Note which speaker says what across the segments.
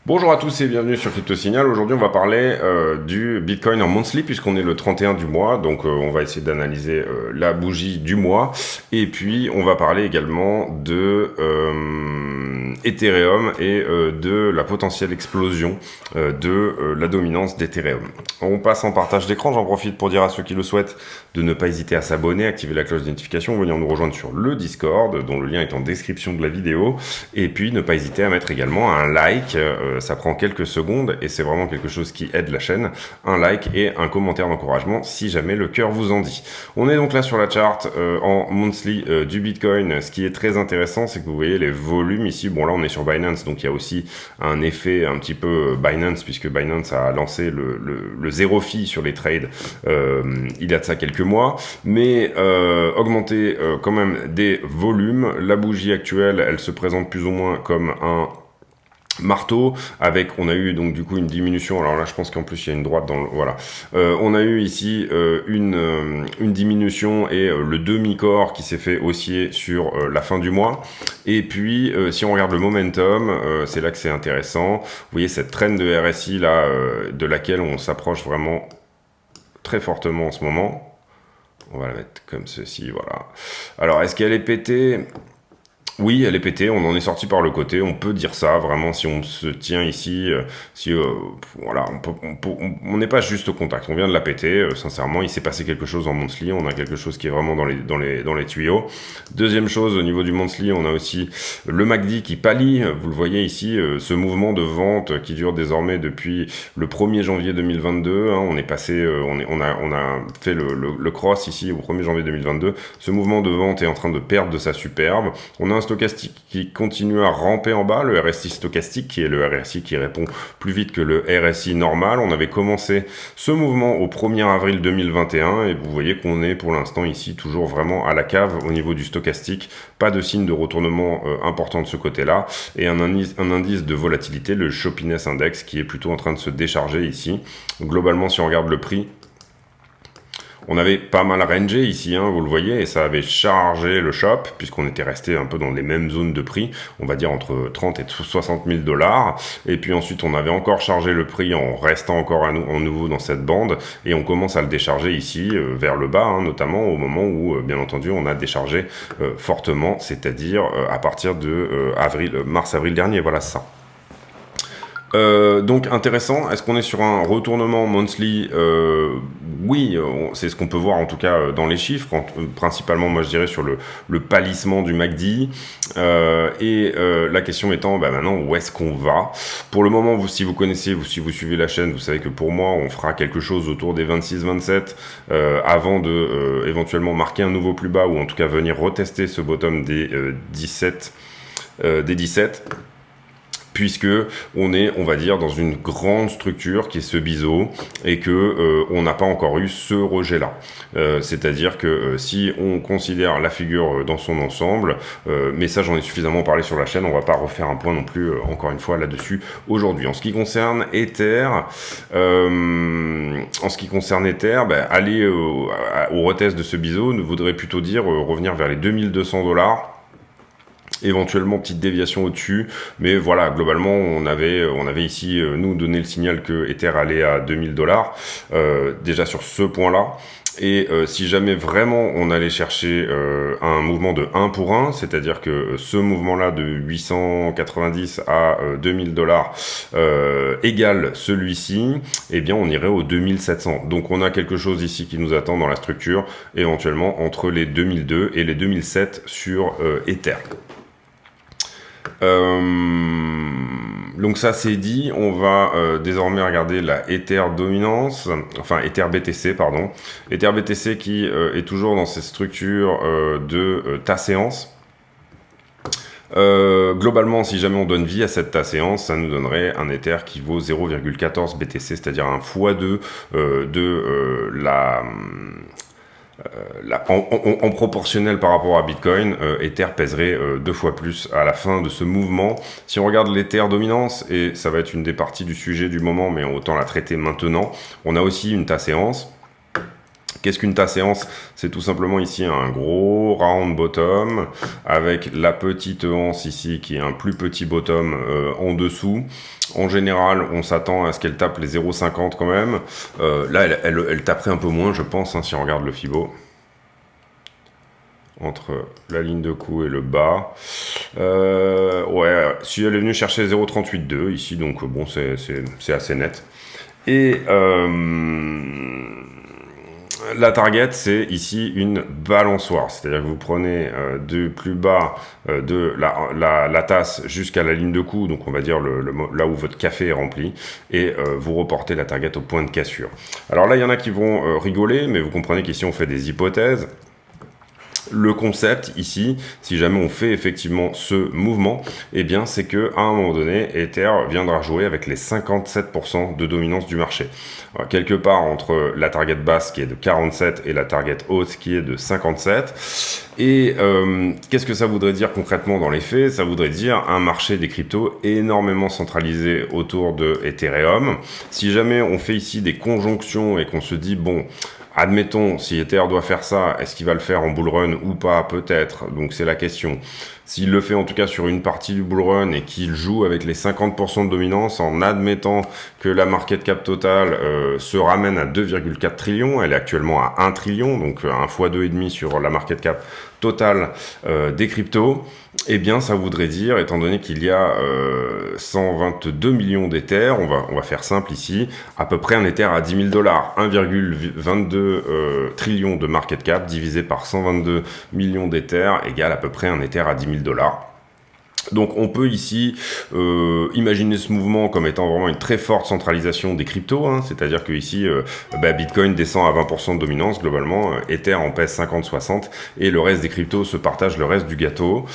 Speaker 1: Bonjour à tous et bienvenue sur Crypto Signal. Aujourd'hui, on va parler du Bitcoin en monthly puisqu'on est le 31 du mois. Donc, on va essayer d'analyser la bougie du mois. Et puis, on va parler également de Ethereum et de la potentielle explosion de la dominance d'Ethereum. On passe en partage d'écran. J'en profite pour dire à ceux qui le souhaitent de ne pas hésiter à s'abonner, activer la cloche de notification, venir nous rejoindre sur le Discord, dont le lien est en description de la vidéo. Et puis, ne pas hésiter à mettre également un like. Ça prend quelques secondes et c'est vraiment quelque chose qui aide la chaîne. Un like et un commentaire d'encouragement si jamais le cœur vous en dit. On est donc là sur la chart en monthly du Bitcoin. Ce qui est très intéressant, c'est que vous voyez les volumes ici. Bon, là on est sur Binance, donc il y a aussi un effet un petit peu Binance, puisque Binance a lancé le zéro fee sur les trades il y a de ça quelques mois, mais augmenter quand même des volumes. La bougie actuelle, elle se présente plus ou moins comme un marteau, avec, on a eu donc du coup une diminution, alors là je pense qu'en plus il y a une droite dans le, voilà, on a eu ici une diminution et le demi-corps qui s'est fait haussier sur la fin du mois, et puis si on regarde le momentum, c'est là que c'est intéressant, vous voyez cette trend de RSI là, de laquelle on s'approche vraiment très fortement en ce moment. On va la mettre comme ceci, voilà. Alors est-ce qu'elle est pétée ? Oui, elle est pétée, on en est sorti par le côté, on peut dire ça, vraiment, si on se tient ici, voilà, on n'est pas juste au contact, on vient de la péter, sincèrement, il s'est passé quelque chose en monthly, on a quelque chose qui est vraiment dans les tuyaux. Deuxième chose, au niveau du monthly, on a aussi le MACD qui pâlit, vous le voyez ici, ce mouvement de vente qui dure désormais depuis le 1er janvier 2022, hein, on est passé, on a fait le cross ici au 1er janvier 2022, ce mouvement de vente est en train de perdre de sa superbe, on a un stochastique qui continue à ramper en bas, le RSI stochastique qui est le RSI qui répond plus vite que le RSI normal. On avait commencé ce mouvement au 1er avril 2021 et vous voyez qu'on est pour l'instant ici toujours vraiment à la cave au niveau du stochastique, pas de signe de retournement important de ce côté-là, et un indice de volatilité, le Shoppiness Index, qui est plutôt en train de se décharger ici. Globalement, si on regarde le prix, on avait pas mal rangé ici, hein, vous le voyez, et ça avait chargé le shop, puisqu'on était resté un peu dans les mêmes zones de prix, on va dire entre 30 et 60 000 $. Et puis ensuite, on avait encore chargé le prix en restant encore à nouveau dans cette bande, et on commence à le décharger ici, vers le bas, hein, notamment au moment où, bien entendu, on a déchargé fortement, c'est-à-dire à partir de mars-avril dernier, voilà ça. Donc intéressant, est-ce qu'on est sur un retournement monthly? Oui, c'est ce qu'on peut voir en tout cas dans les chiffres, principalement moi je dirais sur le pâlissement du MACD, et la question étant maintenant où est-ce qu'on va? Pour le moment, si vous connaissez, si vous suivez la chaîne, vous savez que pour moi on fera quelque chose autour des 26-27 avant de éventuellement marquer un nouveau plus bas, ou en tout cas venir retester ce bottom des 17, puisque on est, on va dire, dans une grande structure qui est ce biseau, et que on n'a pas encore eu ce rejet-là. C'est-à-dire que si on considère la figure dans son ensemble, mais ça j'en ai suffisamment parlé sur la chaîne, on va pas refaire un point non plus, encore une fois, là-dessus aujourd'hui. En ce qui concerne Ether, aller au retest de ce biseau ne voudrait plutôt dire revenir vers les 2200 $. Éventuellement petite déviation au-dessus, mais voilà, globalement on avait ici nous donné le signal que Ether allait à 2000 $, déjà sur ce point là. Et si jamais vraiment on allait chercher un mouvement de 1 pour 1, c'est-à-dire que ce mouvement-là de 890 à 2000 $ égale celui-ci, eh bien on irait au 2700. Donc on a quelque chose ici qui nous attend dans la structure, éventuellement entre les 2002 et les 2007 sur Ether. Donc ça c'est dit, on va désormais regarder la Ether dominance, enfin Ether BTC pardon, Ether BTC qui est toujours dans cette structure de ta séance. Globalement, si jamais on donne vie à cette séance, ça nous donnerait un Ether qui vaut 0,14 BTC, c'est-à-dire un x2 de en proportionnel par rapport à Bitcoin, Ether pèserait 2 fois plus à la fin de ce mouvement. Si on regarde l'Ether dominance, et ça va être une des parties du sujet du moment, mais autant la traiter maintenant, on a aussi une séance Qu'est-ce qu'une tasse séance? C'est tout simplement ici un gros round bottom avec la petite anse ici qui est un plus petit bottom en dessous. En général, on s'attend à ce qu'elle tape les 0,50 quand même. Là, elle taperait un peu moins, je pense, hein, si on regarde le Fibo. Entre la ligne de coup et le bas. Ouais, si elle est venue chercher 0,38,2 ici, donc bon, c'est assez net. Et la target, c'est ici une balançoire, c'est-à-dire que vous prenez du plus bas de la tasse jusqu'à la ligne de coup, donc on va dire là où votre café est rempli, et vous reportez la target au point de cassure. Alors là, il y en a qui vont rigoler, mais vous comprenez qu'ici on fait des hypothèses. Le concept ici, si jamais on fait effectivement ce mouvement, eh bien c'est que à un moment donné, Ether viendra jouer avec les 57% de dominance du marché. Alors, quelque part entre la target basse qui est de 47 et la target haute qui est de 57. Et qu'est-ce que ça voudrait dire concrètement dans les faits? Ça voudrait dire un marché des cryptos énormément centralisé autour de Ethereum. Si jamais on fait ici des conjonctions et qu'on se dit, bon, admettons, si Ether doit faire ça, est-ce qu'il va le faire en bull run ou pas? Peut-être, donc c'est la question. S'il le fait en tout cas sur une partie du bull run et qu'il joue avec les 50% de dominance en admettant que la market cap totale se ramène à 2,4 trillions, elle est actuellement à 1 trillion, donc un fois 2,5 sur la market cap totale des cryptos, eh bien ça voudrait dire, étant donné qu'il y a 122 millions d'Ether, on va faire simple ici, à peu près un Ether à 10 000 $, 1,22 trillion de market cap divisé par 122 millions d'Ether égale à peu près un Ether à 10 000 $. Donc on peut ici imaginer ce mouvement comme étant vraiment une très forte centralisation des cryptos, hein, c'est-à-dire que ici Bitcoin descend à 20% de dominance globalement, Ether en pèse 50-60 et le reste des cryptos se partagent le reste du gâteau.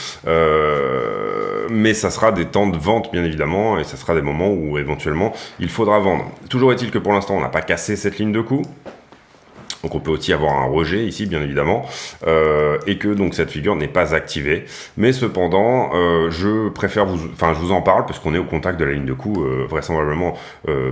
Speaker 1: Mais ça sera des temps de vente bien évidemment et ça sera des moments où éventuellement il faudra vendre. Toujours est-il que pour l'instant on n'a pas cassé cette ligne de coup. Donc on peut aussi avoir un rejet ici, bien évidemment, et que donc cette figure n'est pas activée. Mais cependant, je préfère je vous en parle parce qu'on est au contact de la ligne de coup vraisemblablement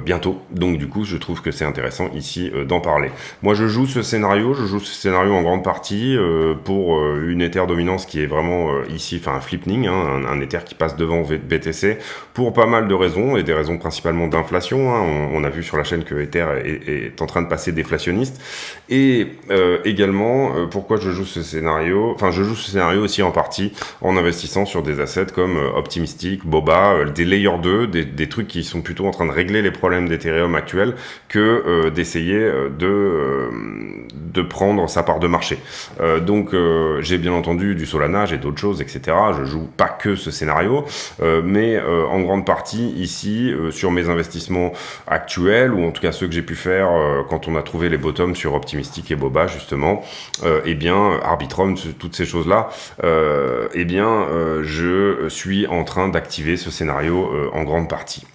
Speaker 1: bientôt. Donc du coup, je trouve que c'est intéressant ici d'en parler. Moi, je joue ce scénario en grande partie pour une Ether dominance qui est vraiment ici, enfin un flipning, hein, un Ether qui passe devant BTC pour pas mal de raisons et des raisons principalement d'inflation. Hein. On a vu sur la chaîne que Ether est en train de passer déflationniste. Et également, pourquoi je joue ce scénario? Enfin, je joue ce scénario aussi en partie en investissant sur des assets comme Optimistic, Boba, des Layer 2, des trucs qui sont plutôt en train de régler les problèmes d'Ethereum actuels que d'essayer de prendre sa part de marché. Donc, j'ai bien entendu du Solana, j'ai d'autres choses, etc. Je joue pas que ce scénario, mais en grande partie ici, sur mes investissements actuels, ou en tout cas ceux que j'ai pu faire quand on a trouvé les bottoms sur Optimistic et Boba justement, eh bien Arbitrum, toutes ces choses-là, eh bien je suis en train d'activer ce scénario en grande partie.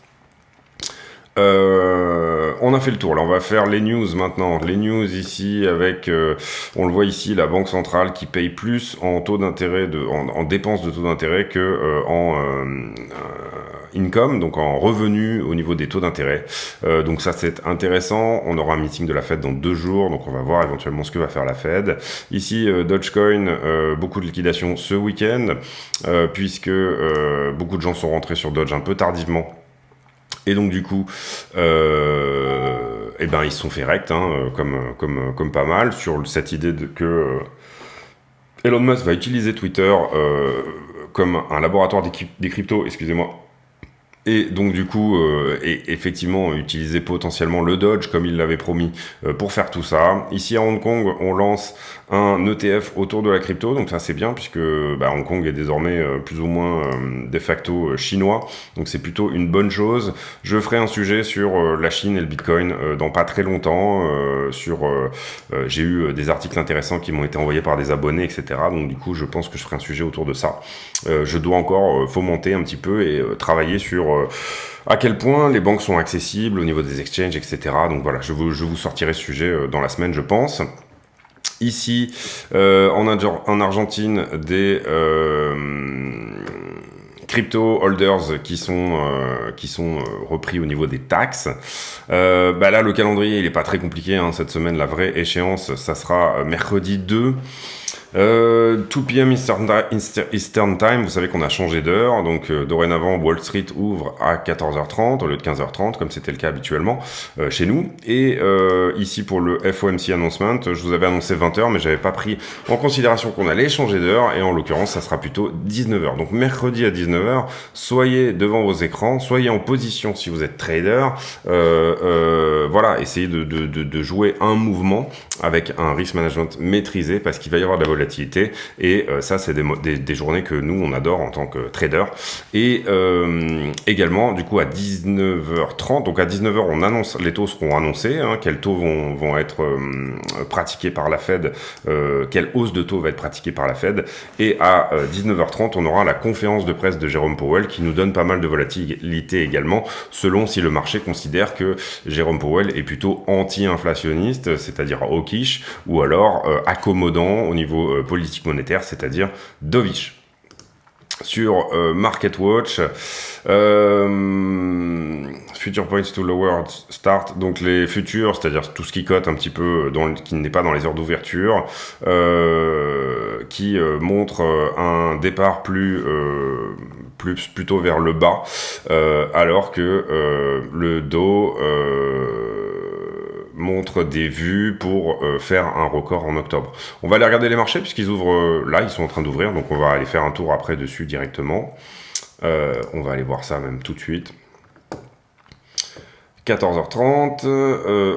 Speaker 1: On a fait le tour, là on va faire les news maintenant. Les news ici avec, on le voit ici, la banque centrale qui paye plus en taux d'intérêt, en dépenses de taux d'intérêt que en income, donc en revenu au niveau des taux d'intérêt. Donc ça c'est intéressant. On aura un meeting de la Fed dans 2 jours, donc on va voir éventuellement ce que va faire la Fed. Ici Dogecoin, beaucoup de liquidations ce week-end, puisque beaucoup de gens sont rentrés sur Doge un peu tardivement. Et donc du coup, eh ben ils se sont fait rect, hein, comme pas mal, sur cette idée que Elon Musk va utiliser Twitter comme un laboratoire des cryptos, excusez-moi. Et donc du coup, effectivement, utiliser potentiellement le Doge comme il l'avait promis pour faire tout ça. Ici à Hong Kong, on lance un ETF autour de la crypto, donc ça c'est bien puisque Hong Kong est désormais plus ou moins de facto chinois, donc c'est plutôt une bonne chose. Je ferai un sujet sur la Chine et le Bitcoin dans pas très longtemps, j'ai eu des articles intéressants qui m'ont été envoyés par des abonnés, etc. Donc du coup, je pense que je ferai un sujet autour de ça. Je dois encore fomenter un petit peu et travailler sur à quel point les banques sont accessibles au niveau des exchanges, etc. Donc voilà, je vous sortirai ce sujet dans la semaine, je pense. Ici, en Argentine, des crypto holders qui sont repris au niveau des taxes. Là, le calendrier, il est pas très compliqué, hein, cette semaine. La vraie échéance, ça sera mercredi 2. 2 p.m. Eastern Time, vous savez qu'on a changé d'heure, donc dorénavant Wall Street ouvre à 14h30 au lieu de 15h30 comme c'était le cas habituellement chez nous. Et ici pour le FOMC announcement, je vous avais annoncé 20h mais j'avais pas pris en considération qu'on allait changer d'heure, et en l'occurrence ça sera plutôt 19h. Donc mercredi à 19h, soyez devant vos écrans, soyez en position si vous êtes trader, voilà, essayez de jouer un mouvement avec un risk management maîtrisé, parce qu'il va y avoir de la volatilité, et ça c'est des journées que nous on adore en tant que trader. Et également du coup à 19h30, donc à 19h on annonce, les taux seront annoncés, hein, quels taux vont être pratiqués par la Fed, quelle hausse de taux va être pratiquée par la Fed, et à 19h30 on aura la conférence de presse de Jérôme Powell qui nous donne pas mal de volatilité également, selon si le marché considère que Jérôme Powell est plutôt anti-inflationniste, c'est-à-dire hawkish, ou alors accommodant au niveau politique monétaire, c'est-à-dire dovish. Sur MarketWatch, Future Points to Lower Start, donc les futurs, c'est-à-dire tout ce qui cote un petit peu, qui n'est pas dans les heures d'ouverture, qui montre un départ plutôt vers le bas, alors que le Dow montre des vues pour faire un record en octobre. On va aller regarder les marchés puisqu'ils ouvrent là, ils sont en train d'ouvrir, donc on va aller faire un tour après dessus directement. On va aller voir ça même tout de suite. 14h30,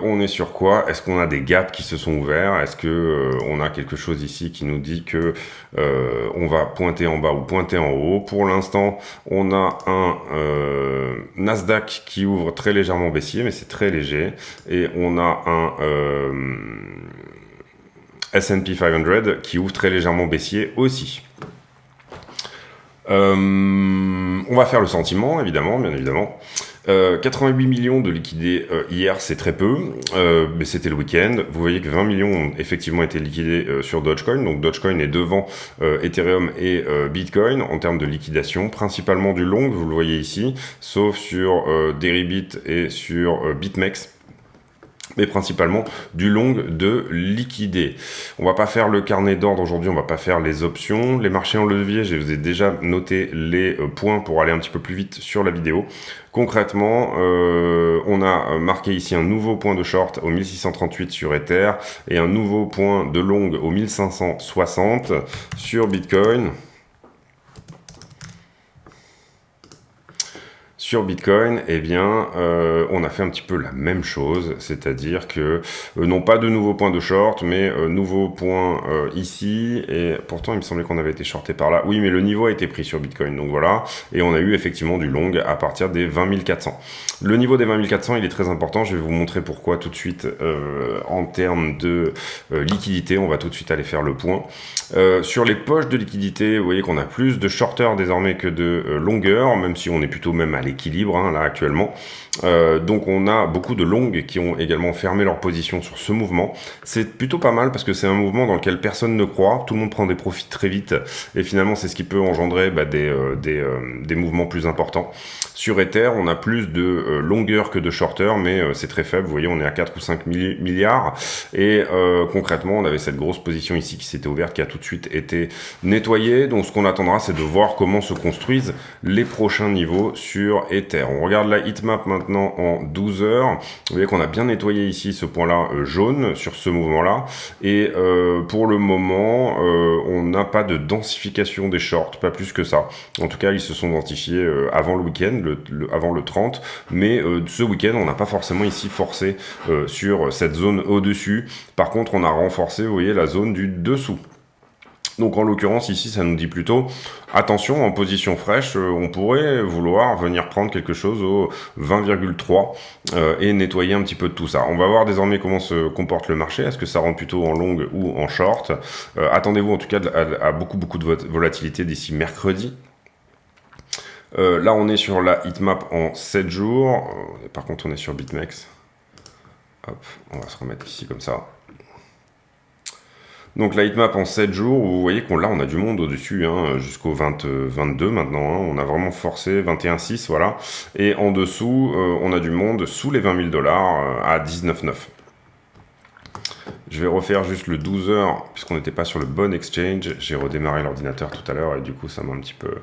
Speaker 1: on est sur quoi? Est-ce qu'on a des gaps qui se sont ouverts? Est-ce que on a quelque chose ici qui nous dit que on va pointer en bas ou pointer en haut? Pour l'instant, on a un Nasdaq qui ouvre très légèrement baissier, mais c'est très léger, et on a un S&P 500 qui ouvre très légèrement baissier aussi. On va faire le sentiment, évidemment, bien évidemment. 88 millions de liquidés hier, c'est très peu, mais c'était le week-end. Vous voyez que 20 millions ont effectivement été liquidés sur Dogecoin, donc Dogecoin est devant Ethereum et Bitcoin en termes de liquidation, principalement du long, vous le voyez ici, sauf sur Deribit et sur BitMEX, mais principalement du long de liquider. On va pas faire le carnet d'ordre aujourd'hui, on va pas faire les options. Les marchés en levier, je vous ai déjà noté les points pour aller un petit peu plus vite sur la vidéo. Concrètement, on a marqué ici un nouveau point de short au 1638 sur Ether et un nouveau point de long au 1560 sur Bitcoin. Sur Bitcoin, eh bien, on a fait un petit peu la même chose, c'est-à-dire que non pas de nouveaux points de short, mais nouveaux points ici, et pourtant il me semblait qu'on avait été shorté par là. Oui, mais le niveau a été pris sur Bitcoin, donc voilà, et on a eu effectivement du long à partir des 20 400. Le niveau des 20 400, il est très important, je vais vous montrer pourquoi tout de suite en termes de liquidité, on va tout de suite aller faire le point. Sur les poches de liquidité, vous voyez qu'on a plus de shorters désormais que de longueurs, même si on est plutôt même à l'équilibre hein, là actuellement. Donc on a beaucoup de longues qui ont également fermé leur position sur ce mouvement. C'est plutôt pas mal parce que c'est un mouvement dans lequel personne ne croit, tout le monde prend des profits très vite, et finalement c'est ce qui peut engendrer des mouvements plus importants. Sur Ether, on a plus de longueur que de shorter, mais c'est très faible. Vous voyez, on est à 4 ou 5 milliards. Et concrètement, on avait cette grosse position ici qui s'était ouverte, qui a tout de suite été nettoyée. Donc ce qu'on attendra, c'est de voir comment se construisent les prochains niveaux sur Ether. On regarde la heatmap maintenant en 12 heures. Vous voyez qu'on a bien nettoyé ici ce point-là jaune sur ce mouvement-là. Et pour le moment, on n'a pas de densification des shorts, pas plus que ça. En tout cas, ils se sont densifiés avant le week-end, avant le 30, mais ce week-end on n'a pas forcément ici forcé sur cette zone au-dessus. Par contre on a renforcé, vous voyez, la zone du dessous. Donc en l'occurrence ici ça nous dit plutôt attention, en position fraîche on pourrait vouloir venir prendre quelque chose au 20,3 et nettoyer un petit peu de tout ça. On va voir désormais comment se comporte le marché, est-ce que ça rentre plutôt en long ou en short. Attendez-vous en tout cas à beaucoup de volatilité d'ici mercredi. Là on est sur la heatmap en 7 jours, par contre on est sur BitMEX. Hop, on va se remettre ici comme ça. Donc la heatmap en 7 jours, vous voyez qu'on là on a du monde au-dessus, hein, jusqu'au 22 maintenant, hein, on a vraiment forcé 21,6, voilà. Et en dessous, on a du monde sous les 20 000 $ à 19,9. Je vais refaire juste le 12 heures, puisqu'on n'était pas sur le bon exchange. J'ai redémarré l'ordinateur tout à l'heure et du coup ça m'a un petit peu...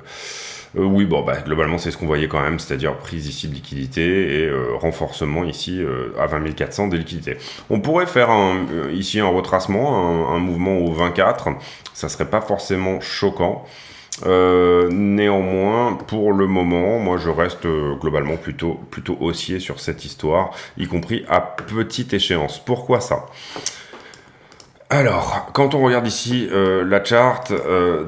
Speaker 1: oui, bon, bah, globalement c'est ce qu'on voyait quand même, c'est-à-dire prise ici de liquidité et renforcement ici à 20 400 de liquidité. On pourrait faire ici un retracement, un mouvement au 24, ça serait pas forcément choquant. Néanmoins, pour le moment, moi je reste globalement plutôt haussier sur cette histoire, y compris à petite échéance. Pourquoi ça ? Alors, quand on regarde ici la charte,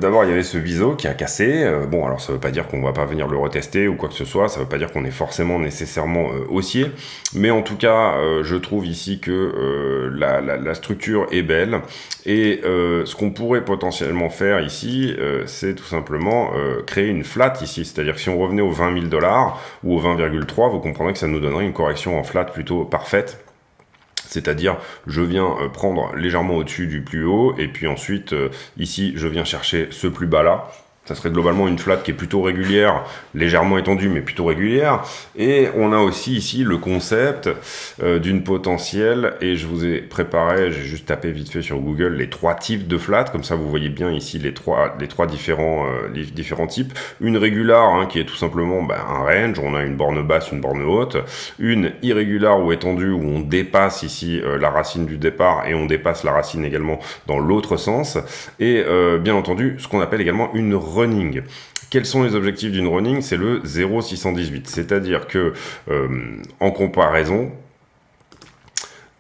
Speaker 1: d'abord il y avait ce Viso qui a cassé. Bon, alors ça veut pas dire qu'on va pas venir le retester ou quoi que ce soit, ça veut pas dire qu'on est forcément nécessairement haussier, mais en tout cas, je trouve ici que la structure est belle, et ce qu'on pourrait potentiellement faire ici, c'est tout simplement créer une flat ici, c'est-à-dire que si on revenait aux 20 000 $ ou aux 20,3, vous comprendrez que ça nous donnerait une correction en flat plutôt parfaite. C'est-à-dire, je viens prendre légèrement au-dessus du plus haut, et puis ensuite, ici, je viens chercher ce plus bas là. Ça serait globalement une flat qui est plutôt régulière, légèrement étendue, mais plutôt régulière. Et on a aussi ici le concept d'une potentielle, et je vous ai préparé, j'ai juste tapé vite fait sur Google les 3 types de flat, comme ça vous voyez bien ici les trois différents types. Une régulière, hein, qui est tout simplement un range, on a une borne basse, une borne haute. Une irrégulière ou étendue, où on dépasse ici la racine du départ, et on dépasse la racine également dans l'autre sens. Et bien entendu, ce qu'on appelle également une running. Quels sont les objectifs d'une running? C'est le 0,618. C'est-à-dire que, en comparaison,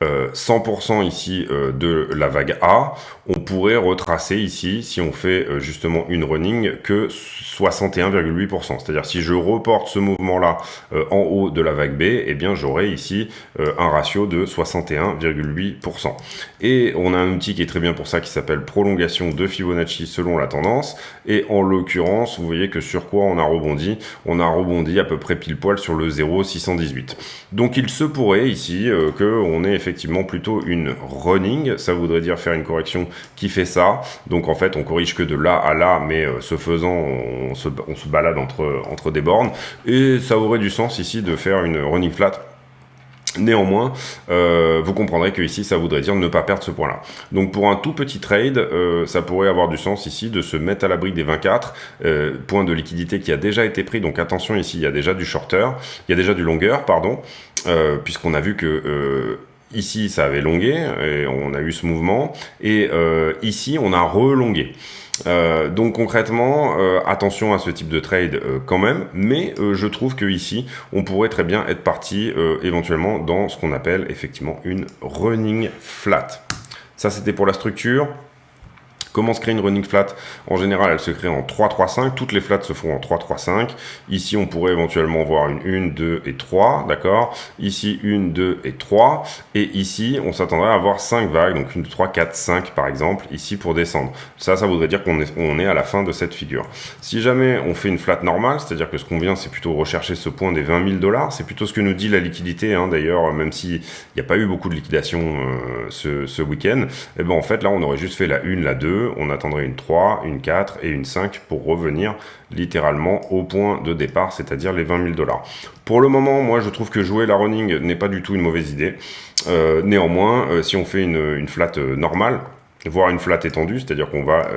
Speaker 1: 100% ici de la vague A, on pourrait retracer ici, si on fait justement une running, que 61,8%. C'est-à-dire si je reporte ce mouvement-là en haut de la vague B, eh bien j'aurai ici un ratio de 61,8%. Et on a un outil qui est très bien pour ça, qui s'appelle prolongation de Fibonacci selon la tendance. Et en l'occurrence, vous voyez que sur quoi on a rebondi? On a rebondi à peu près pile poil sur le 0,618. Donc il se pourrait ici qu'on ait effectivement plutôt une running. Ça voudrait dire faire une correction qui fait ça. Donc en fait, on corrige que de là à là, mais ce faisant, on se balade entre des bornes. Et ça aurait du sens ici de faire une running flat. Néanmoins, vous comprendrez que ici, ça voudrait dire ne pas perdre ce point-là. Donc pour un tout petit trade, ça pourrait avoir du sens ici de se mettre à l'abri des 24 points de liquidité qui a déjà été pris. Donc attention, ici, il y a déjà du shorter, il y a déjà du longueur, pardon, puisqu'on a vu que... ici, ça avait longué, et on a eu ce mouvement, et ici, on a relongué. Donc concrètement, attention à ce type de trade quand même, mais je trouve que ici, on pourrait très bien être parti éventuellement dans ce qu'on appelle effectivement une running flat. Ça, c'était pour la structure. Comment se crée une running flat? En général, elle se crée en 3-3-5. Toutes les flats se font en 3-3-5. Ici, on pourrait éventuellement voir une 1, 2 et 3, d'accord? Ici, 1, 2 et 3. Et ici, on s'attendrait à avoir 5 vagues, donc 1, 2, 3, 4, 5 par exemple, ici pour descendre. Ça voudrait dire qu'on est à la fin de cette figure. Si jamais on fait une flat normale, c'est-à-dire que ce qu'on vient, c'est plutôt rechercher ce point des 20 000 $, c'est plutôt ce que nous dit la liquidité, hein, d'ailleurs, même s'il n'y a pas eu beaucoup de liquidation ce week-end, et ben en fait, là, on aurait juste fait la 1, la 2, on attendrait une 3, une 4 et une 5 pour revenir littéralement au point de départ, c'est-à-dire les 20 000 $. Pour le moment, moi, je trouve que jouer la running n'est pas du tout une mauvaise idée. Néanmoins, si on fait une flat normale, voire une flat étendue, c'est-à-dire qu'on va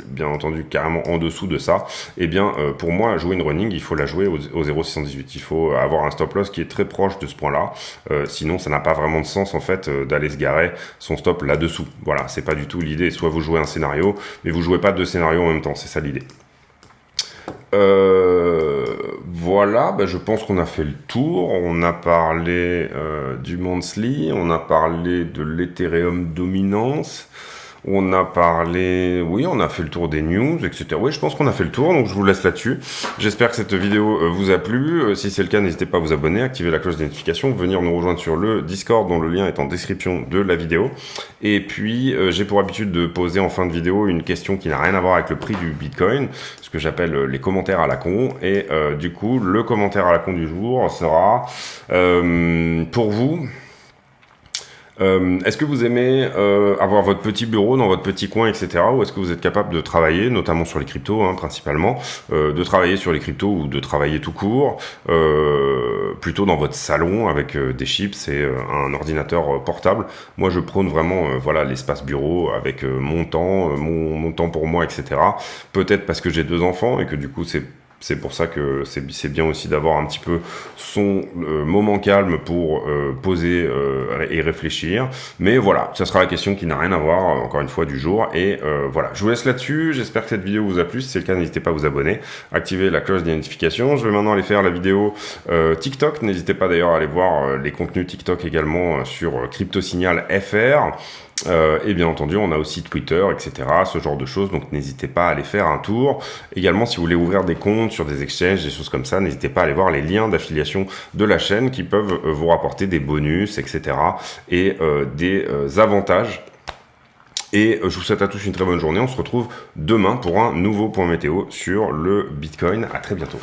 Speaker 1: bien entendu carrément en dessous de ça, et bien pour moi jouer une running, il faut la jouer au 0,618. Il faut avoir un stop loss qui est très proche de ce point-là, sinon ça n'a pas vraiment de sens en fait d'aller se garer son stop là-dessous. Voilà, c'est pas du tout l'idée. Soit vous jouez un scénario, mais vous jouez pas deux scénarios en même temps, c'est ça l'idée. Voilà, je pense qu'on a fait le tour. On a parlé du monthly, on a parlé de l'Ethereum dominance. On a parlé, oui, on a fait le tour des news, etc. Oui, je pense qu'on a fait le tour, donc je vous laisse là-dessus. J'espère que cette vidéo vous a plu. Si c'est le cas, n'hésitez pas à vous abonner, activer la cloche de notification, venir nous rejoindre sur le Discord, dont le lien est en description de la vidéo. Et puis, j'ai pour habitude de poser en fin de vidéo une question qui n'a rien à voir avec le prix du Bitcoin, ce que j'appelle les commentaires à la con. Et du coup, le commentaire à la con du jour sera, pour vous... Est-ce que vous aimez avoir votre petit bureau dans votre petit coin, etc. Ou est-ce que vous êtes capable de travailler, notamment sur les cryptos, hein, principalement, de travailler sur les cryptos ou de travailler tout court, plutôt dans votre salon avec des chips et un ordinateur portable. Moi, je prône vraiment voilà, l'espace bureau avec mon temps, mon temps pour moi, etc. Peut-être parce que j'ai 2 enfants et que du coup, c'est pour ça que c'est bien aussi d'avoir un petit peu son moment calme pour poser et réfléchir. Mais voilà, ça sera la question qui n'a rien à voir, encore une fois, du jour. Et voilà, je vous laisse là-dessus. J'espère que cette vidéo vous a plu. Si c'est le cas, n'hésitez pas à vous abonner, activer la cloche des notifications. Je vais maintenant aller faire la vidéo TikTok. N'hésitez pas d'ailleurs à aller voir les contenus TikTok également sur CryptoSignal FR. Et bien entendu, on a aussi Twitter, etc., ce genre de choses, donc n'hésitez pas à aller faire un tour. Également, si vous voulez ouvrir des comptes sur des exchanges, des choses comme ça, n'hésitez pas à aller voir les liens d'affiliation de la chaîne qui peuvent vous rapporter des bonus, etc., et des avantages. Et je vous souhaite à tous une très bonne journée. On se retrouve demain pour un nouveau point météo sur le Bitcoin. À très bientôt.